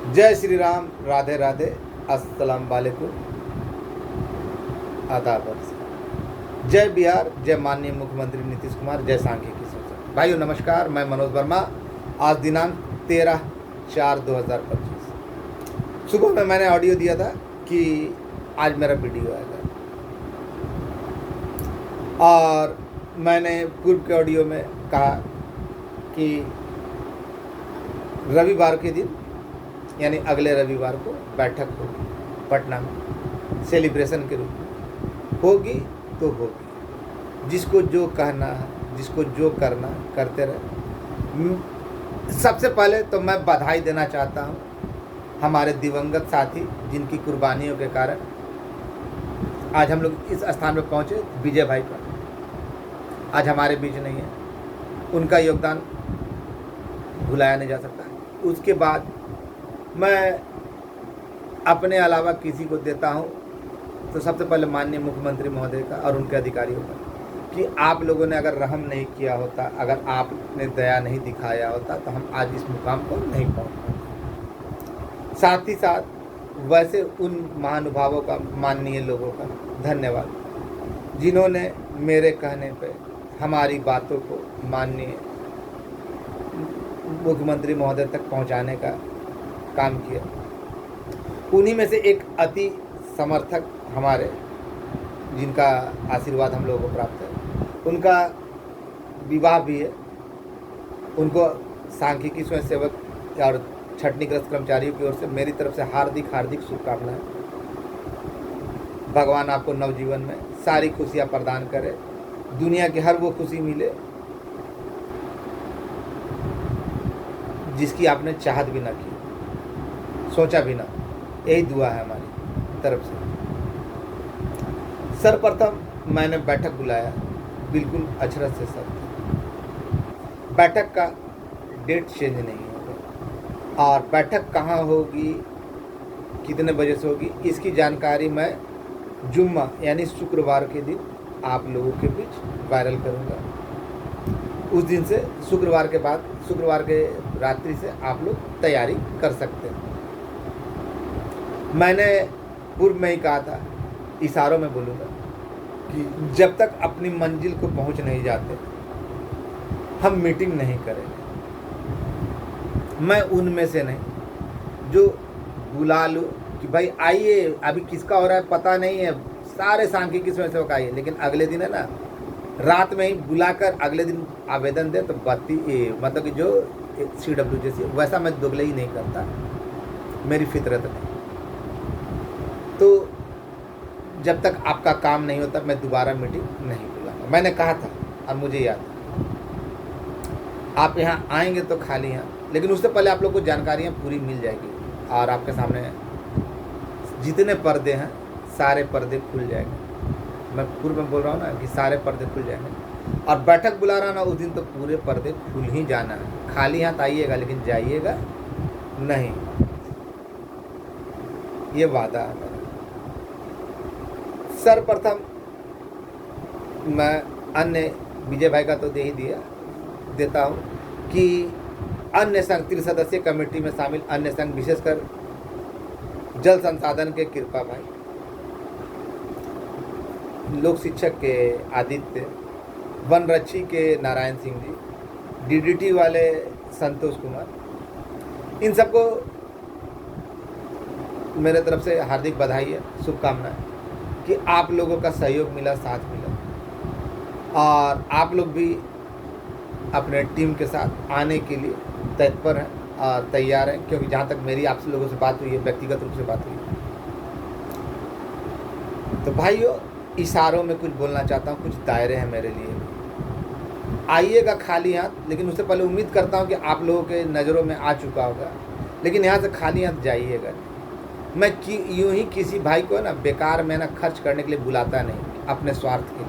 जय श्री राम, राधे राधे, अस्सलाम वालेकुम, आदाब। जय बिहार, जय माननीय मुख्यमंत्री नीतीश कुमार, जय सांख्यिकी सोच। भाइयों नमस्कार, मैं मनोज वर्मा। आज दिनांक 13/4/2025 सुबह में मैंने ऑडियो दिया था कि आज मेरा वीडियो आएगा, और मैंने पूर्व के ऑडियो में कहा कि रविवार के दिन यानी अगले रविवार को बैठक होगी पटना में, सेलिब्रेशन के रूप में होगी तो होगी। जिसको जो कहना है, जिसको जो करना करते रहे। सबसे पहले तो मैं बधाई देना चाहता हूँ हमारे दिवंगत साथी जिनकी कुर्बानियों के कारण आज हम लोग इस स्थान पर पहुँचे। विजय भाई का आज हमारे बीच नहीं है, उनका योगदान भुलाया नहीं जा सकता। उसके बाद मैं अपने अलावा किसी को देता हूं तो सबसे पहले माननीय मुख्यमंत्री महोदय का और उनके अधिकारियों का, कि आप लोगों ने अगर रहम नहीं किया होता, अगर आपने दया नहीं दिखाया होता तो हम आज इस मुकाम पर नहीं पहुंच पाते। साथ ही साथ वैसे उन महानुभावों का, माननीय लोगों का धन्यवाद जिन्होंने मेरे कहने पे हमारी बातों को माननीय मुख्यमंत्री महोदय तक पहुंचाने का काम किया। उन्हीं में से एक अति समर्थक हमारे, जिनका आशीर्वाद हम लोगों को प्राप्त है, उनका विवाह भी है। उनको सांख्यिकी स्वयंसेवक और छटनीग्रस्त कर्मचारियों की ओर से मेरी तरफ से हार्दिक हार्दिक शुभकामनाएं। भगवान आपको नवजीवन में सारी खुशियां प्रदान करे, दुनिया की हर वो खुशी मिले जिसकी आपने चाहत भी ना की, सोचा भी ना। यही दुआ है हमारी तरफ से। सर्वप्रथम मैंने बैठक बुलाया, बिल्कुल अक्षरशः से सब। बैठक का डेट चेंज नहीं होगा, और बैठक कहाँ होगी, कितने बजे से होगी, इसकी जानकारी मैं जुम्मा यानी शुक्रवार के दिन आप लोगों के बीच वायरल करूँगा। उस दिन से शुक्रवार के बाद, शुक्रवार के रात्रि से आप लोग तैयारी कर सकते हैं। मैंने पूर्व में ही कहा था, इशारों में बोलूँगा कि जब तक अपनी मंजिल को पहुंच नहीं जाते हम मीटिंग नहीं करेंगे। मैं उनमें से नहीं जो बुला लूँ कि भाई आइए, अभी किसका हो रहा है पता नहीं है, सारे सांख्यिकी स्वयंसेवक आइए, लेकिन अगले दिन है ना, रात में ही बुलाकर अगले दिन आवेदन दे तो मतलब कि जो CWJC वैसा मैं दुगलई नहीं करता, मेरी फितरत नहीं। तो जब तक आपका काम नहीं होता मैं दोबारा मीटिंग नहीं बुलाऊंगा। मैंने कहा था और मुझे याद है, आप यहाँ आएंगे तो खाली यहाँ, लेकिन उससे पहले आप लोग को जानकारियाँ पूरी मिल जाएगी, और आपके सामने जितने पर्दे हैं सारे पर्दे खुल जाएंगे। मैं पूर्व में बोल रहा हूँ ना कि सारे पर्दे खुल जाएंगे, और बैठक बुला रहा ना उस दिन तो पूरे पर्दे खुल ही जाना है। खाली हाथ आइएगा लेकिन जाइएगा नहीं, ये वादा है मेरा। सर्वप्रथम मैं अन्य विजय भाई का तो दे ही देता हूँ कि अन्य संघ 3 सदस्यीय कमेटी में शामिल अन्य संघ, विशेषकर जल संसाधन के कृपा भाई, लोक शिक्षक के आदित्य, वन रक्षी के नारायण सिंह जी, DDT वाले संतोष कुमार, इन सबको मेरे तरफ से हार्दिक बधाई है, शुभकामनाएं कि आप लोगों का सहयोग मिला, साथ मिला, और आप लोग भी अपने टीम के साथ आने के लिए तत्पर हैं और तैयार हैं। क्योंकि जहाँ तक मेरी आप लोगों से बात हुई है, व्यक्तिगत रूप से बात हुई है, तो भाइयों इशारों में कुछ बोलना चाहता हूँ, कुछ दायरे हैं मेरे लिए। आइएगा खाली हाथ, लेकिन उससे पहले उम्मीद करता हूँ कि आप लोगों के नज़रों में आ चुका होगा, लेकिन यहाँ से खाली हाथ जाइएगा। मैं यूँ ही किसी भाई को ना बेकार में ना खर्च करने के लिए बुलाता नहीं, अपने स्वार्थ के लिए।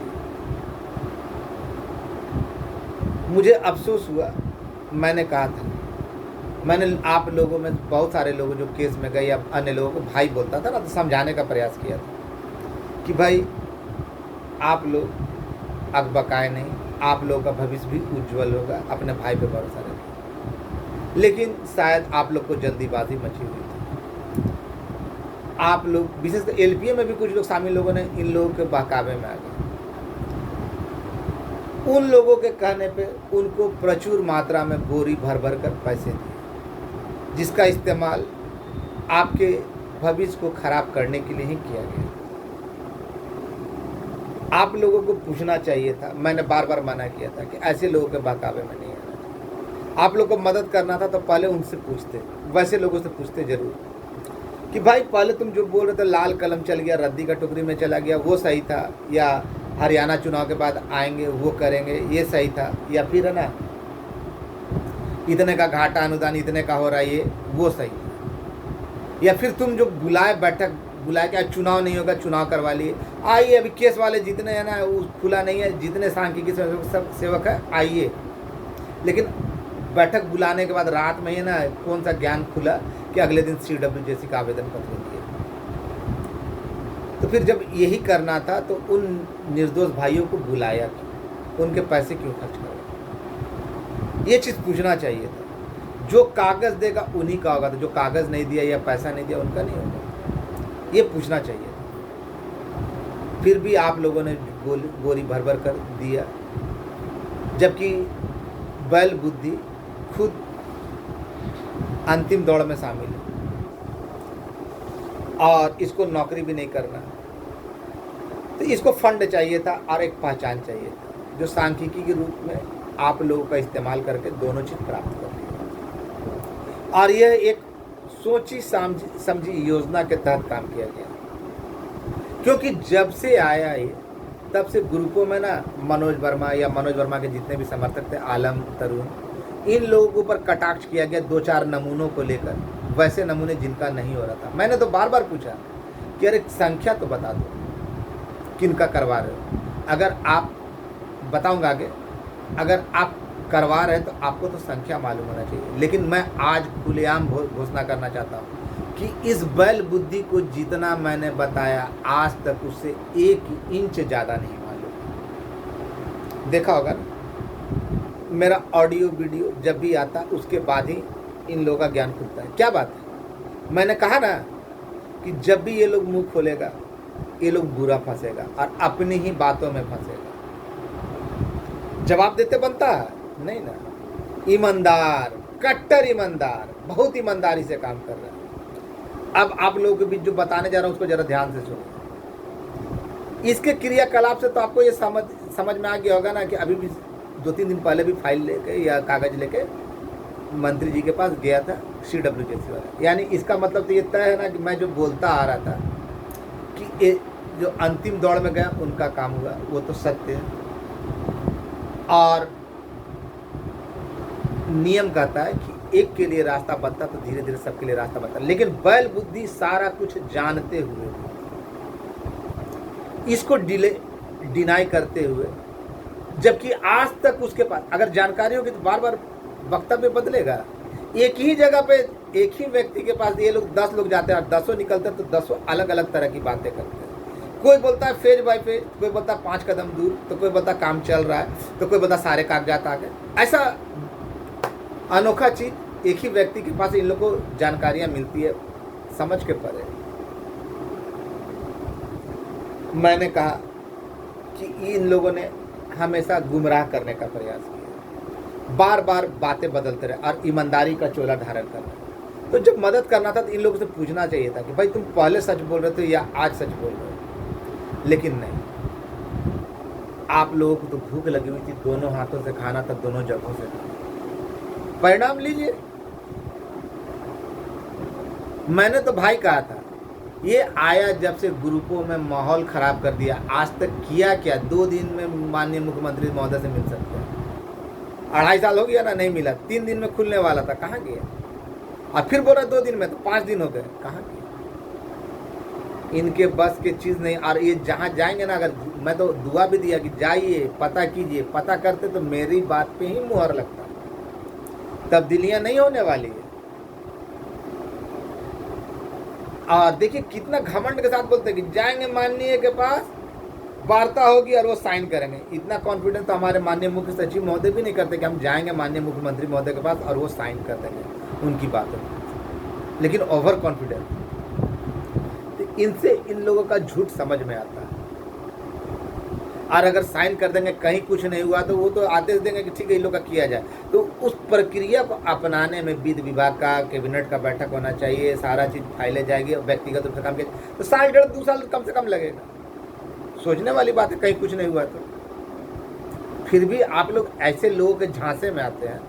मुझे अफसोस हुआ, मैंने कहा था, मैंने आप लोगों में बहुत सारे लोगों जो केस में गए या अन्य लोगों को भाई बोलता था ना, तो समझाने का प्रयास किया था कि भाई आप लोग अकबकाए नहीं, आप लोगों का भविष्य भी उज्जवल होगा, अपने भाई पे भरोसा रखें। लेकिन शायद आप लोग को जल्दीबाजी मची हुई थी। आप लोग विशेषकर एलपीए में भी कुछ लोग शामिल लोगों ने इन लोगों के बहकावे में आ गए। उन लोगों के कहने पे उनको प्रचुर मात्रा में बोरी भर भर कर पैसे दिए, जिसका इस्तेमाल आपके भविष्य को खराब करने के लिए ही किया गया। आप लोगों को पूछना चाहिए था, मैंने बार बार मना किया था कि ऐसे लोगों के बहकावे में नहीं आना चाहिए। आप लोगों को मदद करना था तो पहले उनसे पूछते, वैसे लोगों से पूछते जरूर कि भाई पहले तुम जो बोल रहे थे लाल कलम चल गया, रद्दी का टुकड़ी में चला गया, वो सही था, या हरियाणा चुनाव के बाद आएंगे वो करेंगे ये सही था, या फिर है ना इतने का घाटा अनुदान इतने का हो रहा है ये वो सही था, या फिर तुम जो बैठक बुलाए क्या चुनाव नहीं होगा चुनाव करवा लिए, आइए अभी केस वाले जितने हैं ना वो खुला नहीं है, जितने सांख्यिकी सब सेवक है आइए। लेकिन बैठक बुलाने के बाद रात में ही ना कौन सा ज्ञान खुला कि अगले दिन CWJC का आवेदन पत्र दिए। तो फिर जब यही करना था तो उन निर्दोष भाइयों को बुलाया क्यों, उनके पैसे क्यों खर्च करे, ये चीज़ पूछना चाहिए था। जो कागज़ देगा उन्हीं का होगा, तो जो कागज़ नहीं दिया या पैसा नहीं दिया उनका नहीं होगा, ये पूछना चाहिए था। फिर भी आप लोगों ने बोरी भर भर कर दिया, जबकि बैल बुद्धि खुद अंतिम दौड़ में शामिल है और इसको नौकरी भी नहीं करना। तो इसको फंड चाहिए था और एक पहचान चाहिए था, जो सांख्यिकी के रूप में आप लोगों का इस्तेमाल करके दोनों चीज़ प्राप्त कर लिया। और यह एक सोची समझी योजना के तहत काम किया गया, क्योंकि जब से आया ये तब से ग्रुपों में ना मनोज वर्मा के जितने भी समर्थक थे, आलम तरुण, इन लोगों के ऊपर कटाक्ष किया गया 2-4 नमूनों को लेकर, वैसे नमूने जिनका नहीं हो रहा था। मैंने तो बार बार पूछा कि अरे संख्या तो बता दो किनका करवा रहे हो, अगर आप बताऊंगा आगे, अगर आप करवा रहे हैं तो आपको तो संख्या मालूम होना चाहिए। लेकिन मैं आज खुलेआम घोषणा करना चाहता हूँ कि इस बैल बुद्धि को जितना मैंने बताया आज तक उससे 1 इंच ज़्यादा नहीं मालूम। देखा होगा ना मेरा ऑडियो वीडियो जब भी आता उसके बाद ही इन लोगों का ज्ञान खुलता है। क्या बात है, मैंने कहा ना कि जब भी ये लोग मुंह खोलेगा ये लोग बुरा फंसेगा और अपनी ही बातों में फंसेगा। जवाब देते बनता है नहीं ना, ईमानदार, कट्टर ईमानदार, बहुत ईमानदारी से काम कर रहा है। अब आप लोगों के बीच जो बताने जा रहा हूँ उसको जरा ध्यान से सुनो। इसके क्रियाकलाप से तो आपको ये समझ में आ गया होगा ना कि अभी भी 2-3 दिन पहले भी फाइल लेके या कागज लेके मंत्री जी के पास गया था CWJC वाला। यानी इसका मतलब तो ये तय है ना कि मैं जो बोलता आ रहा था कि ये जो अंतिम दौड़ में गया उनका काम हुआ, वो तो सत्य है। और नियम कहता है कि एक के लिए रास्ता बनता तो धीरे धीरे सबके लिए रास्ता बनता। लेकिन बैल बुद्धि सारा कुछ जानते हुए इसको डिनाई करते हुए, जबकि आज तक उसके पास अगर जानकारी होगी तो बार बार वक्तव्य बदलेगा। एक ही जगह पे एक ही व्यक्ति के पास ये लोग 10 लोग जाते हैं और 10 निकलते हैं तो 10 अलग अलग तरह की बातें करते हैं। कोई बोलता है फेज बाय फेज, कोई बोलता है 5 कदम दूर, तो कोई बोलता काम चल रहा है, तो कोई बोलता सारे कागजात आ गए। ऐसा अनोखा चीज एक ही व्यक्ति के पास इन लोगों को जानकारियां मिलती है, समझ के परे। मैंने कहा कि इन लोगों ने हमेशा गुमराह करने का प्रयास किया, बार बार बातें बदलते रहे और ईमानदारी का चोला धारण कर रहे। तो जब मदद करना था तो इन लोगों से पूछना चाहिए था कि भाई तुम पहले सच बोल रहे थे या आज सच बोल रहे हो। लेकिन नहीं, आप लोगों को तो भूख लगी हुई थी, दोनों हाथों से खाना था, दोनों जगहों से खाना। परिणाम लीजिए। मैंने तो भाई कहा था ये आया जब से ग्रुपों में माहौल खराब कर दिया। आज तक किया क्या? 2 दिन में माननीय मुख्यमंत्री महोदय से मिल सकते हैं। 2.5 साल हो गया ना, नहीं मिला। 3 दिन में खुलने वाला था, कहाँ गया? और फिर बोला 2 दिन में, तो 5 दिन हो गए, कहाँ गया? इनके बस की चीज़ नहीं। और ये जहाँ जाएंगे ना, अगर मैं तो दुआ भी दिया कि जाइए पता कीजिए, पता करते तो मेरी बात पे ही मुहर लगता। तब्दीलियाँ नहीं होने वाली है। और देखिए कितना घमंड के साथ बोलते हैं कि जाएंगे माननीय के पास, वार्ता होगी और वो साइन करेंगे। इतना कॉन्फिडेंस तो हमारे माननीय मुख्य सचिव महोदय भी नहीं करते कि हम जाएंगे माननीय मुख्यमंत्री महोदय के पास और वो साइन कर देंगे उनकी बातों। लेकिन ओवर कॉन्फिडेंस। इनसे इन लोगों का झूठ समझ में आता है। और अगर साइन कर देंगे कहीं कुछ नहीं हुआ तो वो तो आदेश देंगे कि ठीक है इन लोग का किया जाए। तो उस प्रक्रिया को अपनाने में वित्त विभाग का, कैबिनेट का बैठक होना चाहिए, सारा चीज़ फाइलें जाएगी और व्यक्तिगत रूप से काम किया तो साल 1.5-2 साल कम से कम लगेगा। सोचने वाली बात है, कहीं कुछ नहीं हुआ तो। फिर भी आप लोग ऐसे लोगों के झांसे में आते हैं।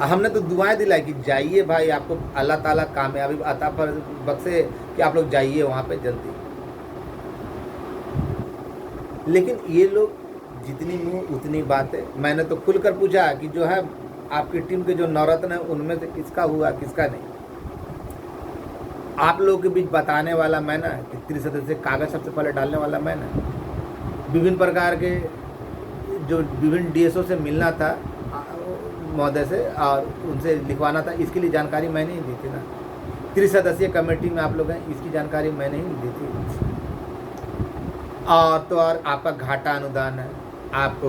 हमने तो दुआएं दिलाई कि जाइए भाई, आपको अल्लाह ताला कामयाबी अता पर बख्शे कि आप लोग जाइए वहाँ पे जल्दी। लेकिन ये लोग जितनी मुँह उतनी बातें। मैंने तो खुलकर पूछा कि जो है आपकी टीम के जो नवरत्न है उनमें से किसका हुआ किसका नहीं। आप लोगों के बीच बताने वाला मैं ना, कि त्रिसदस्यीय कागज सबसे पहले डालने वाला मैं ना। विभिन्न प्रकार के जो विभिन्न डीएसओ से मिलना था महोदय से और उनसे लिखवाना था, इसके लिए जानकारी मैंने ही दी थी ना। त्रिसदस्यीय कमेटी में आप लोग हैं, इसकी जानकारी मैंने ही दी थी। और तो और आपका घाटा अनुदान है, आप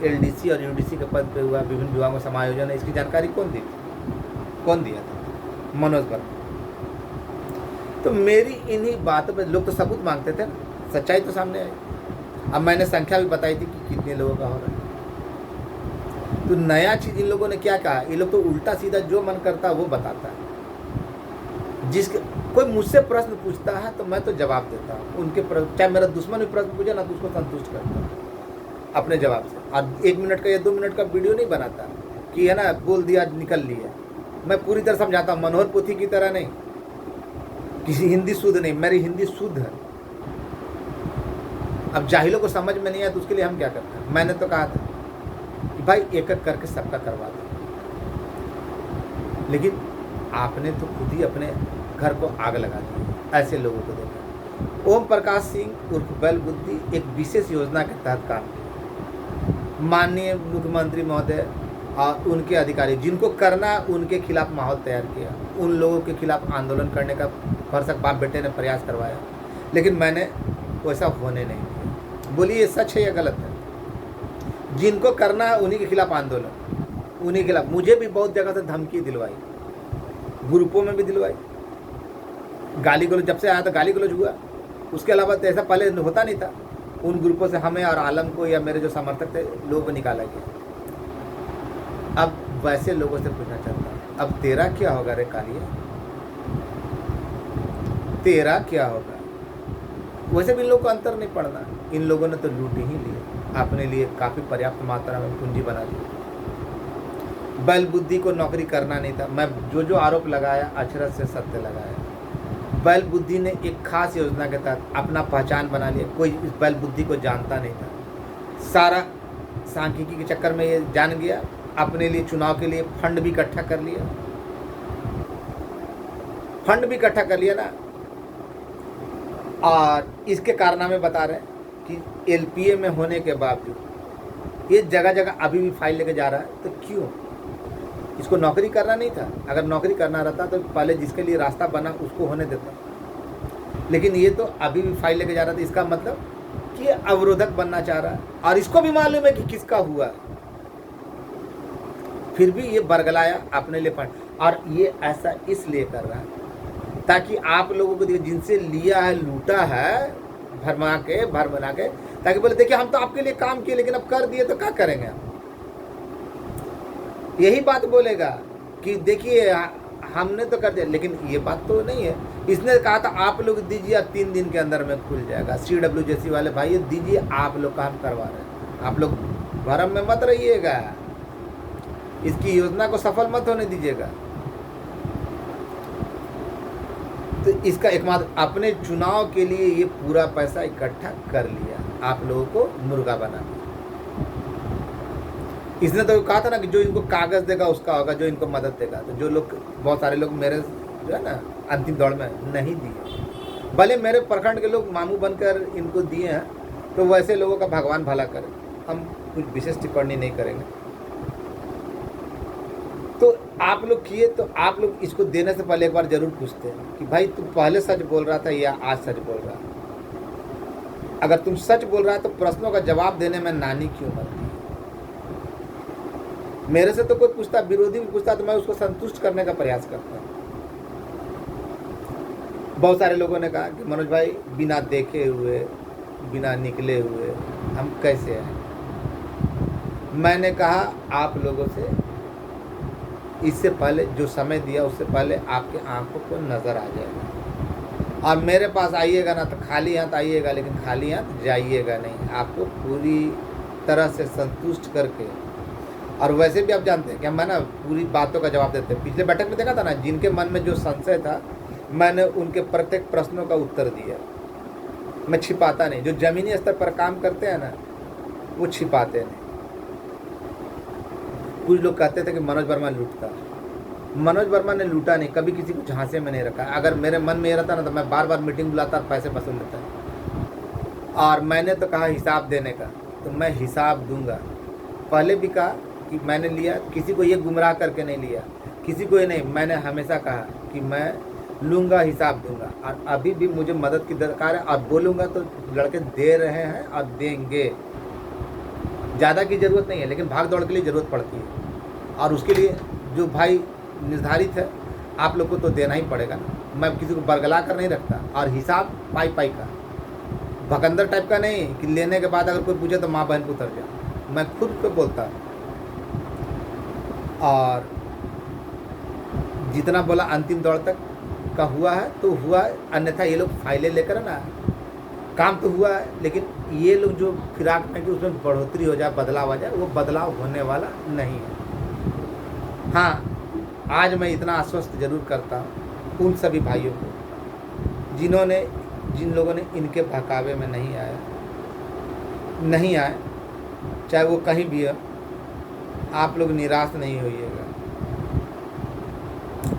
एलडीसी और यूडीसी के पद पे हुआ, विभिन्न विभागों में समायोजन है, इसकी जानकारी कौन दी थी? कौन दिया था? मनोज वर्मा। तो मेरी इन्हीं बातों पे लोग तो सबूत मांगते थे ना, सच्चाई तो सामने आई। अब मैंने संख्या भी बताई थी कि कितने लोगों का हो रहा है। तो नया चीज़ इन लोगों ने क्या कहा, ये लोग तो उल्टा सीधा जो मन करता है वो बताता है। जिसके कोई मुझसे प्रश्न पूछता है तो मैं तो जवाब देता हूँ उनके चाहे मेरा दुश्मन भी प्रश्न पूछे ना तो उसको संतुष्ट करता हूँ अपने जवाब से। और 1 मिनट का या 2 मिनट का वीडियो नहीं बनाता कि है ना बोल दिया निकल लिया। मैं पूरी तरह समझाता हूँ, मनोहर पोथी की तरह नहीं, किसी हिंदी शुद्ध नहीं, मेरी हिंदी शुद्ध है। अब जाहिलों को समझ में नहीं आया तो उसके लिए हम क्या करते हैं। मैंने तो कहा था कि भाई एक एक करके सबका करवा दो, लेकिन आपने तो खुद ही अपने घर को आग लगा दी। ऐसे लोगों को देखा। ओम प्रकाश सिंह उर्फ बैल बुद्धि एक विशेष योजना के तहत काम किया। माननीय मुख्यमंत्री महोदय और उनके अधिकारी जिनको करना उनके खिलाफ माहौल तैयार किया, उन लोगों के खिलाफ आंदोलन करने का भरसक बाप बेटे ने प्रयास करवाया, लेकिन मैंने वैसा होने नहीं दिया। बोलिए सच है या गलत है? जिनको करना है उन्हीं के खिलाफ आंदोलन, उन्हीं के खिलाफ। मुझे भी बहुत जगह से धमकी दिलवाई, ग्रुपों में भी दिलवाई, गाली गलौज। जब से आया था गाली गलौज हुआ, उसके अलावा तो ऐसा पहले होता नहीं था। उन ग्रुपों से हमें और आलम को या मेरे जो समर्थक थे लोगों को निकाला गया। अब वैसे लोगों से पूछना चाहता हूँ, अब तेरा क्या होगा रे कालिया, तेरा क्या होगा? वैसे भी इन लोगों को अंतर नहीं पड़ना। इन लोगों ने तो लूट ही लिया, अपने लिए काफ़ी पर्याप्त मात्रा में पूंजी बना ली। बैल बुद्धि को नौकरी करना नहीं था। मैं जो आरोप लगाया अक्षरशः से सत्य लगाया। बैल बुद्धि ने एक खास योजना के तहत अपना पहचान बना लिया। कोई इस बैल बुद्धि को जानता नहीं था। सारा सांख्यिकी के चक्कर में ये जान गया, अपने लिए चुनाव के लिए फंड भी इकट्ठा कर लिया। फंड भी इकट्ठा कर लिया ना। और इसके कारनामे बता रहे हैं कि एलपीए में होने के बावजूद ये जगह जगह अभी भी फाइल लेके जा रहा है। तो क्यों? इसको नौकरी करना नहीं था। अगर नौकरी करना रहता तो पहले जिसके लिए रास्ता बना उसको होने देता, लेकिन ये तो अभी भी फाइल लेके जा रहा था। इसका मतलब कि ये अवरोधक बनना चाह रहा है और इसको भी मालूम है कि किसका हुआ, फिर भी ये बरगलाया अपने लिए फंड। और ये ऐसा इसलिए कर रहा है ताकि आप लोगों को जिनसे लिया है, लूटा है, भर बना के, ताकि बोले देखिए हम तो आपके लिए काम किए लेकिन अब कर दिए तो क्या करेंगे आप। यही बात बोलेगा कि देखिए हमने तो कर दिया, लेकिन ये बात तो नहीं है। इसने कहा था आप लोग दीजिए, अब 3 दिन के अंदर में खुल जाएगा। CWJC वाले भाई दीजिए, आप लोग काम करवा रहे हैं। आप लोग भरम में मत रहिएगा, इसकी योजना को सफल मत होने दीजिएगा। तो इसका एकमात्र अपने चुनाव के लिए ये पूरा पैसा इकट्ठा कर लिया, आप लोगों को मुर्गा बना दिया। इसने तो कहा था ना कि जो इनको कागज देगा उसका होगा, जो इनको मदद देगा। तो जो लोग, बहुत सारे लोग मेरे जो है ना अंतिम दौड़ में नहीं दिए, भले मेरे प्रखंड के लोग मामू बनकर इनको दिए हैं, तो वैसे लोगों का भगवान भला करे। हम कुछ विशेष टिप्पणी नहीं करेंगे। तो आप लोग किए, तो आप लोग इसको देने से पहले एक बार जरूर पूछते हैं कि भाई तुम पहले सच बोल रहा था या आज सच बोल रहा है। अगर तुम सच बोल रहा है तो प्रश्नों का जवाब देने में नानी क्यों मरती है? मेरे से तो कोई पूछता, विरोधी भी पूछता तो मैं उसको संतुष्ट करने का प्रयास करता हूँ। बहुत सारे लोगों ने कहा कि मनोज भाई बिना देखे हुए, बिना निकले हुए हम कैसे आए। मैंने कहा आप लोगों से इससे पहले जो समय दिया उससे पहले आपके आंखों को नज़र आ जाएगा, और मेरे पास आइएगा ना तो खाली हाथ आइएगा, लेकिन खाली हाथ जाइएगा नहीं। आपको पूरी तरह से संतुष्ट करके, और वैसे भी आप जानते हैं कि हम ना पूरी बातों का जवाब देते हैं। पिछले बैठक में देखा था ना, जिनके मन में जो संशय था मैंने उनके प्रत्येक प्रश्नों का उत्तर दिया। मैं छिपाता नहीं। जो ज़मीनी स्तर पर काम करते हैं ना वो छिपाते नहीं। कुछ लोग कहते थे कि मनोज वर्मा लूटता। मनोज वर्मा ने लूटा नहीं, कभी किसी को झांसे में नहीं रखा। अगर मेरे मन में ये रहता ना तो मैं बार बार मीटिंग बुलाता और पैसे वसूल लेता। और मैंने तो कहा हिसाब देने का, तो मैं हिसाब दूंगा। पहले भी कहा कि मैंने लिया, किसी को ये गुमराह करके नहीं लिया, किसी को ये नहीं। मैंने हमेशा कहा कि मैं लूँगा, हिसाब दूंगा, और अभी भी मुझे मदद की दरकार है, और बोलूँगा तो लड़के दे रहे हैं और देंगे। ज़्यादा की ज़रूरत नहीं है, लेकिन भाग दौड़ के लिए ज़रूरत पड़ती है, और उसके लिए जो भाई निर्धारित है आप लोग को तो देना ही पड़ेगा ना। मैं किसी को बरगला कर नहीं रखता, और हिसाब पाई पाई का, भकंदर टाइप का नहीं कि लेने के बाद अगर कोई पूछे तो माँ बहन को उतर जाए। मैं खुद को बोलता हूँ, और जितना बोला अंतिम दौर तक का हुआ है तो हुआ है, अन्यथा ये लोग फाइलें लेकर ना, काम तो हुआ है, लेकिन ये लोग जो फिराक में कि उसमें बढ़ोतरी हो जाए, बदलाव आ जाए, वो बदलाव होने वाला नहीं है। हाँ, आज मैं इतना आश्वस्त जरूर करता हूँ उन सभी भाइयों को जिन लोगों ने इनके बहकावे में नहीं आए, चाहे वो कहीं भी हो। आप लोग निराश नहीं होइएगा।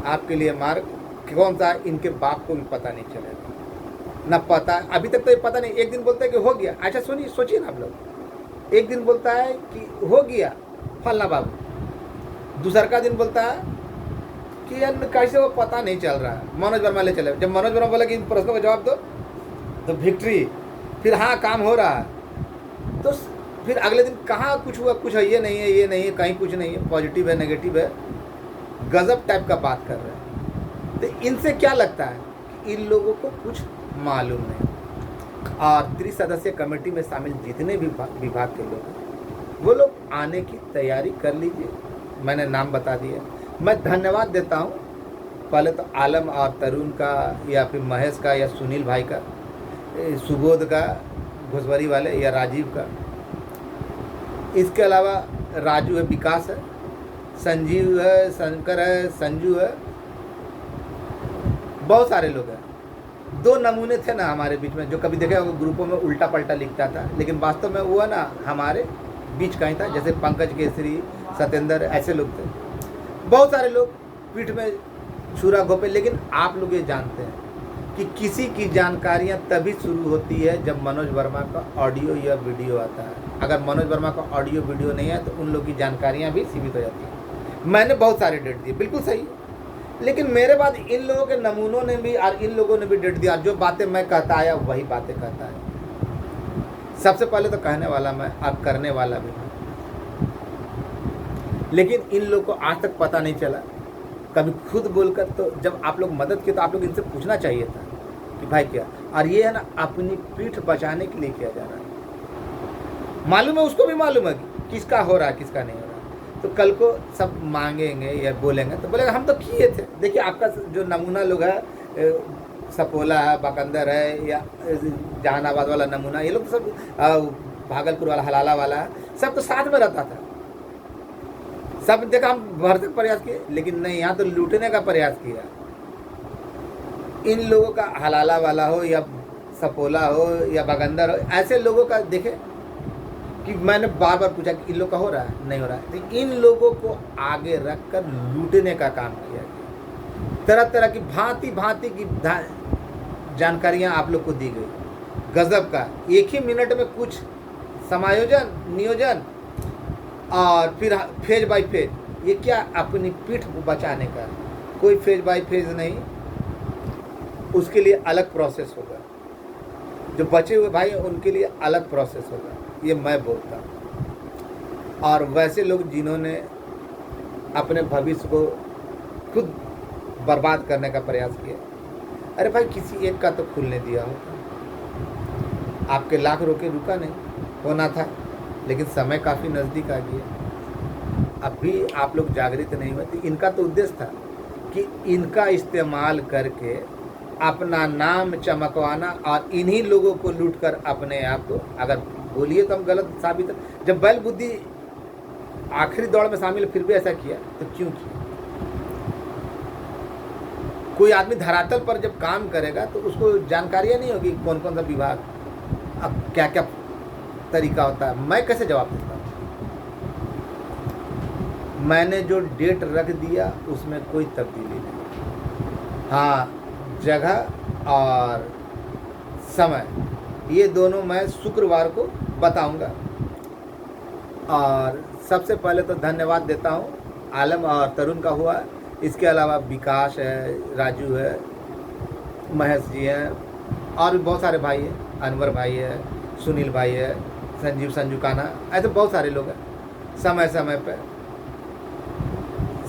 आपके लिए मार्ग कौन सा है इनके बाप को भी पता नहीं चलेगा, ना पता है अभी तक तो ये पता नहीं। एक दिन बोलता है कि हो गया, अच्छा सुनिए, सोचिए ना आप लोग, एक दिन बोलता है कि हो गया फलना बाबू, दूसरा का दिन बोलता है कि यार कैसे वो पता नहीं चल रहा है, मनोज वर्मा ले चले। जब मनोज वर्मा बोला कि इन प्रश्नों का जवाब दो तो विक्ट्री, फिर हाँ काम हो रहा है, तो फिर अगले दिन कहाँ कुछ हुआ, कुछ है, ये नहीं है, कहीं कुछ नहीं है, पॉजिटिव है, नेगेटिव है, गजब टाइप का बात कर रहे हैं। तो इनसे क्या लगता है कि इन लोगों को कुछ मालूम नहीं। और 30 सदस्यीय कमेटी में शामिल जितने भी विभाग के लोग हैं वो लोग आने की तैयारी कर लीजिए। मैंने नाम बता दिया। मैं धन्यवाद देता हूँ पहले तो आलम और तरुण का, या फिर महेश का, या सुनील भाई का, सुबोध का, घुसवरी वाले, या राजीव का। इसके अलावा राजू है, विकास है, संजीव है, शंकर है, संजू है, बहुत सारे लोग हैं। 2 नमूने थे ना हमारे बीच में, जो कभी देखे वो ग्रुपों में उल्टा पल्टा लिखता था, लेकिन वास्तव में वो ना हमारे बीच का ही था। जैसे पंकज केसरी, सत्येंद्र, ऐसे लोग थे। बहुत सारे लोग पीठ में छुरा घोपे। लेकिन आप लोग ये जानते हैं कि किसी की जानकारियां तभी शुरू होती है जब मनोज वर्मा का ऑडियो या वीडियो आता है। अगर मनोज वर्मा का ऑडियो वीडियो नहीं है तो उन लोग की जानकारियां भी सीमित हो जाती हैं। मैंने बहुत सारे डेट दिए, बिल्कुल सही, लेकिन मेरे बाद इन लोगों के नमूनों ने भी और इन लोगों ने भी डेट दिया। जो बातें मैं कहता आया वही बातें कहता है। सबसे पहले तो कहने वाला मैं, अब करने वाला भी मैं। लेकिन इन लोगों को आज तक पता नहीं चला कभी खुद बोलकर। तो जब आप लोग मदद किए तो आप लोग इनसे पूछना चाहिए था कि भाई क्या, और ये है ना अपनी पीठ बचाने के लिए किया जा रहा है। मालूम है, उसको भी मालूम है कि किसका हो रहा है किसका नहीं हो रहा। तो कल को सब मांगेंगे या बोलेंगे तो बोलेगा हम तो किए थे। देखिए आपका जो नमूना लोग है, सपोला है, बकंदर है, या जहानाबाद वाला नमूना, ये लोग तो सब, भागलपुर वाला, हलाला वाला है, सब तो साथ में रहता था। सब देखा हम भरतक प्रयास किए, लेकिन नहीं, यहाँ तो लूटने का प्रयास किया। इन लोगों का हलाला वाला हो या सपोला हो या बगंदर हो, ऐसे लोगों का देखे कि मैंने बार बार पूछा कि इन लोग का हो रहा है, नहीं हो रहा है। तो इन लोगों को आगे रखकर लूटने का काम किया गया। तरह तरह की भांति भांति की जानकारियाँ आप लोग को दी गई। गजब का, एक ही मिनट में कुछ समायोजन, नियोजन, और फिर फेज बाय फेज। ये क्या अपनी पीठ को बचाने का? कोई फेज बाय फेज नहीं, उसके लिए अलग प्रोसेस होगा। जो बचे हुए भाई उनके लिए अलग प्रोसेस होगा, ये मैं बोलता हूँ। और वैसे लोग जिन्होंने अपने भविष्य को खुद बर्बाद करने का प्रयास किया, अरे भाई किसी एक का तो खुलने दिया होता। आपके लाख रोके रुका नहीं, होना था, लेकिन समय काफ़ी नज़दीक आ गया। अब भी आप लोग जागृत नहीं हुए। तो इनका तो उद्देश्य था कि इनका इस्तेमाल करके अपना नाम चमकवाना और इन्हीं लोगों को लूट कर अपने आप को, अगर बोलिए तो हम गलत साबित, जब बैल बुद्धि आखिरी दौड़ में शामिल फिर भी ऐसा किया तो क्यों किया? कोई आदमी धरातल पर जब काम करेगा तो उसको जानकारियाँ नहीं होगी कौन कौन सा विभाग, अब क्या क्या तरीका होता है। मैं कैसे जवाब देता हूँ? मैंने जो डेट रख दिया उसमें कोई तब्दीली नहीं। हाँ, जगह और समय ये दोनों मैं शुक्रवार को बताऊंगा। और सबसे पहले तो धन्यवाद देता हूँ आलम और तरुण का हुआ, इसके अलावा विकास है, राजू है, महेश जी हैं, और भी बहुत सारे भाई हैं, अनवर भाई है, सुनील भाई है, संजू कान्हा, ऐसे बहुत सारे लोग हैं समय समय पे,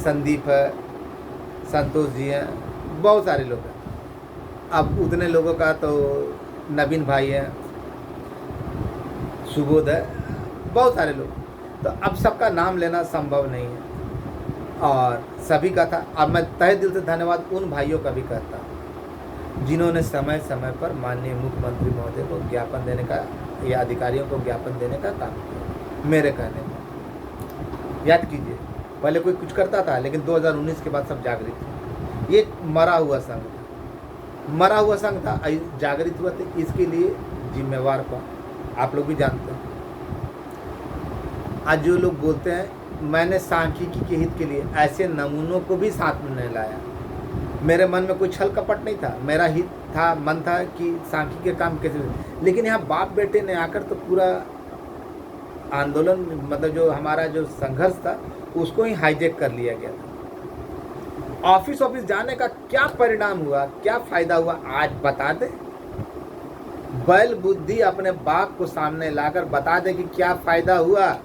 संदीप है, संतोष जी हैं, बहुत सारे लोग हैं। अब उतने लोगों का तो नवीन भाई है, सुबोध है, बहुत सारे लोग, तो अब सबका नाम लेना संभव नहीं है और सभी का था। अब मैं तहे दिल से धन्यवाद उन भाइयों का भी करता हूँ जिन्होंने समय समय पर माननीय मुख्यमंत्री महोदय को ज्ञापन देने का या अधिकारियों को ज्ञापन देने का काम किया। मेरे कहने में याद कीजिए, पहले कोई कुछ करता था, लेकिन 2019 के बाद सब जागृत थे। ये मरा हुआ संघ था, मरा हुआ संघ था, जागृत हुआ थे। इसके लिए जिम्मेवार कौन? आप लोग भी जानते हैं। आज जो लोग बोलते हैं मैंने सांख्यिकी के हित के लिए, ऐसे नमूनों को भी साथ में नहीं लाया। मेरे मन में कोई छल कपट नहीं था, मेरा हित था, मन था कि सांख्यिकी के काम कैसे, लेकिन यहाँ बाप बेटे ने आकर तो पूरा आंदोलन, मतलब जो हमारा जो संघर्ष था उसको ही हाईजैक कर लिया गया था। ऑफिस जाने का क्या परिणाम हुआ, क्या फायदा हुआ, आज बता दे। बैल बुद्धि अपने बाप को सामने लाकर बता दे कि क्या फायदा हुआ,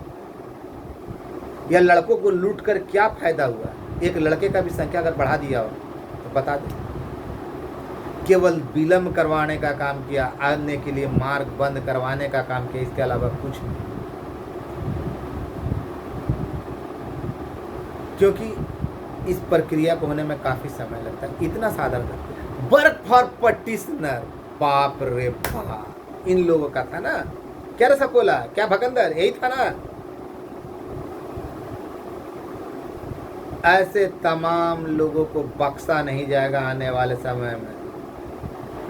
या लड़कों को लूट कर क्या फायदा हुआ। एक लड़के का भी संख्या अगर बढ़ा दिया हो तो बता दे। केवल विलम्ब करवाने का काम किया, आने के लिए मार्ग बंद करवाने का काम किया, इसके अलावा कुछ नहीं। क्योंकि इस प्रक्रिया को होने में काफ़ी समय लगता है। इतना साधारण था, वर्क फॉर पटिशनर, बाप रे बाप, इन लोगों का था ना। क्या रसपोला, क्या भकंदर, यही था ना। ऐसे तमाम लोगों को बख्शा नहीं जाएगा आने वाले समय में,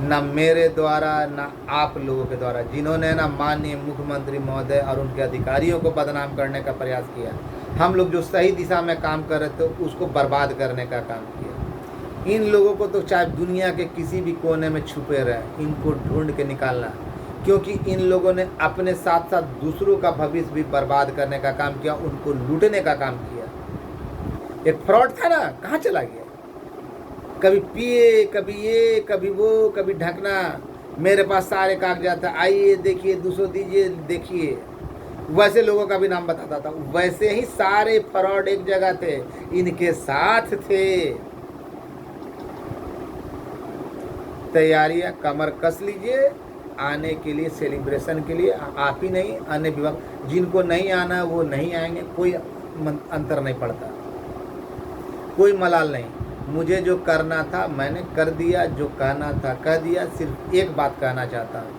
न मेरे द्वारा न आप लोगों के द्वारा, जिन्होंने ना माननीय मुख्यमंत्री महोदय और उनके अधिकारियों को बदनाम करने का प्रयास किया। हम लोग जो सही दिशा में काम कर रहे थे उसको बर्बाद करने का काम किया। इन लोगों को तो चाहे दुनिया के किसी भी कोने में छुपे रहे, इनको ढूंढ के निकालना, क्योंकि इन लोगों ने अपने साथ साथ दूसरों का भविष्य भी बर्बाद करने का काम किया, उनको लूटने का काम किया। एक फ्रॉड था ना, कहाँ चला गया? कभी पिए, कभी ये, कभी वो, कभी ढकना। मेरे पास सारे कागजात है, आइए देखिए, 200 दीजिए देखिए। वैसे लोगों का भी नाम बताता था। वैसे ही सारे फ्रॉड एक जगह थे, इनके साथ थे। तैयारियां कमर कस लीजिए आने के लिए, सेलिब्रेशन के लिए। आप ही नहीं, अन्य विभाग जिनको नहीं आना वो नहीं आएंगे, कोई अंतर नहीं पड़ता, कोई मलाल नहीं। मुझे जो करना था मैंने कर दिया, जो कहना था कह दिया। सिर्फ एक बात कहना चाहता हूँ,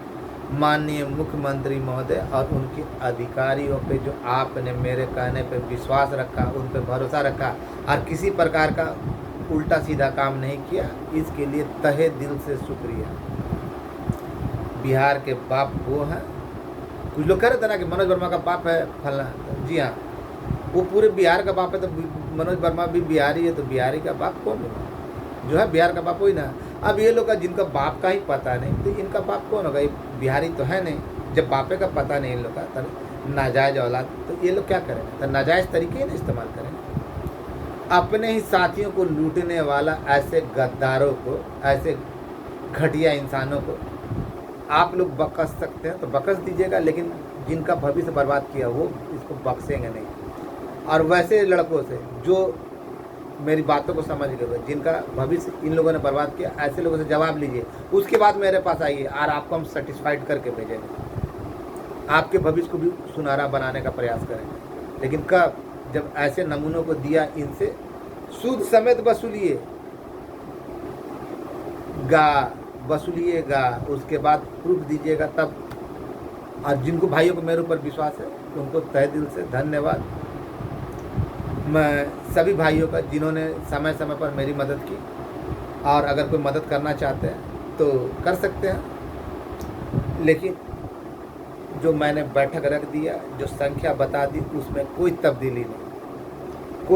माननीय मुख्यमंत्री महोदय और उनके अधिकारियों पे जो आपने मेरे कहने पे विश्वास रखा, उन पे भरोसा रखा और किसी प्रकार का उल्टा सीधा काम नहीं किया, इसके लिए तहे दिल से शुक्रिया। बिहार के बाप वो हैं। कुछ लोग कह रहे थे ना कि मनोज वर्मा का बाप है फलना, जी हाँ, वो पूरे बिहार का बाप है। तो मनोज वर्मा भी बिहारी है, तो बिहारी का बाप कौन होगा? जो है बिहार का बाप वही ना। अब ये लोग का जिनका बाप का ही पता नहीं, तो इनका बाप कौन होगा? ये बिहारी तो है नहीं। जब बापे का पता नहीं इन लोग का, तो नाजायज औलाद, तो ये लोग क्या करेंगे? तो नाजायज तरीके ही इस्तेमाल करेंगे। अपने ही साथियों को लूटने वाला ऐसे गद्दारों को, ऐसे घटिया इंसानों को आप लोग बकस सकते हैं तो बकस दीजिएगा, लेकिन जिनका भविष्य बर्बाद किया वो इसको बख्शेंगे नहीं। और वैसे लड़कों से जो मेरी बातों को समझ गए हो, जिनका भविष्य इन लोगों ने बर्बाद किया, ऐसे लोगों से जवाब लीजिए, उसके बाद मेरे पास आइए और आपको हम सेटिस्फाइड करके भेजेंगे, आपके भविष्य को भी सुनहरा बनाने का प्रयास करेंगे। लेकिन कब? जब ऐसे नमूनों को दिया, इनसे सूद समेत वसूलिएगा, उसके बाद प्रूफ दीजिएगा तब। और जिनको भाइयों को मेरे ऊपर विश्वास है उनको तहे दिल से धन्यवाद। मैं सभी भाइयों का जिन्होंने समय समय पर मेरी मदद की, और अगर कोई मदद करना चाहते हैं तो कर सकते हैं। लेकिन जो मैंने बैठक रख दिया, जो संख्या बता दी, उसमें कोई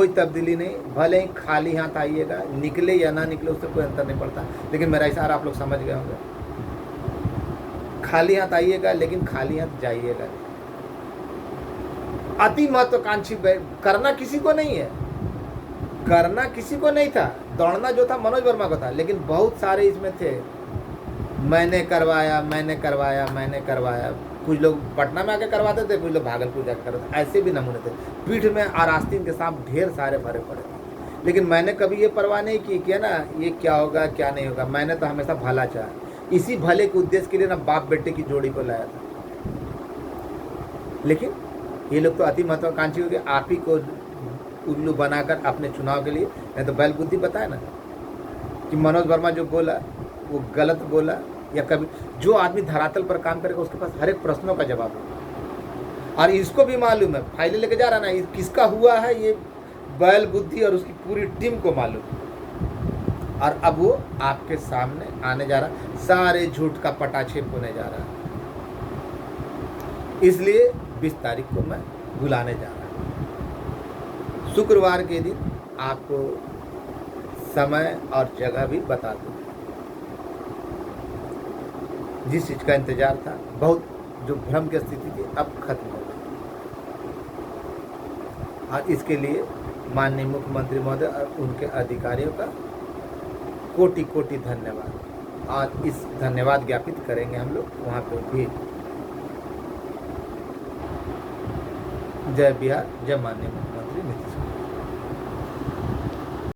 तब्दीली नहीं। भले ही खाली हाथ आइएगा, निकले या ना निकले उससे कोई अंतर नहीं पड़ता। लेकिन मेरा इशारा आप लोग समझ गए होंगे। खाली हाथ आइएगा, लेकिन खाली हाथ जाइएगा नहीं। अति महत्वाकांक्षी करना किसी को नहीं है, करना किसी को नहीं था। दौड़ना जो था मनोज वर्मा को था, लेकिन बहुत सारे इसमें थे, मैंने करवाया। कुछ लोग पटना में आके करवाते थे, कुछ लोग भागलपुर जाकर करवाते, ऐसे भी नमूने थे। पीठ में और आस्तीन के सांप ढेर सारे भरे पड़े थे। लेकिन मैंने कभी ये परवाह नहीं की कि ना ये क्या होगा क्या नहीं होगा। मैंने तो हमेशा भला चाहा। इसी भले के उद्देश्य के लिए ना बाप बेटे की जोड़ी को लाया था। लेकिन ये लोग तो अति महत्वाकांक्षी हो गए, आप ही को उल्लू बनाकर अपने चुनाव के लिए। नहीं तो बैल बुद्धि बताए ना कि मनोज वर्मा जो बोला वो गलत बोला, या कभी जो आदमी धरातल पर काम करेगा उसके पास हर एक प्रश्नों का जवाब होगा। और इसको भी मालूम है, फाइलें लेके जा रहा ना, ये किसका हुआ है, ये बैल बुद्धि और उसकी पूरी टीम को मालूम है। और अब वो आपके सामने आने जा रहा, सारे झूठ का पटाक्षेप होने जा रहा है। इसलिए 20 तारीख को मैं बुलाने जा रहा हूँ। शुक्रवार के दिन आपको समय और जगह भी बता दूँ। जिस चीज़ का इंतजार था, बहुत जो भ्रम की स्थिति थी, अब खत्म हो गई। और इसके लिए माननीय मुख्यमंत्री महोदय और उनके अधिकारियों का कोटि कोटि धन्यवाद। और इस धन्यवाद ज्ञापित करेंगे हम लोग वहाँ पे भी। जय बिहार, जय माननीय मुख्यमंत्री।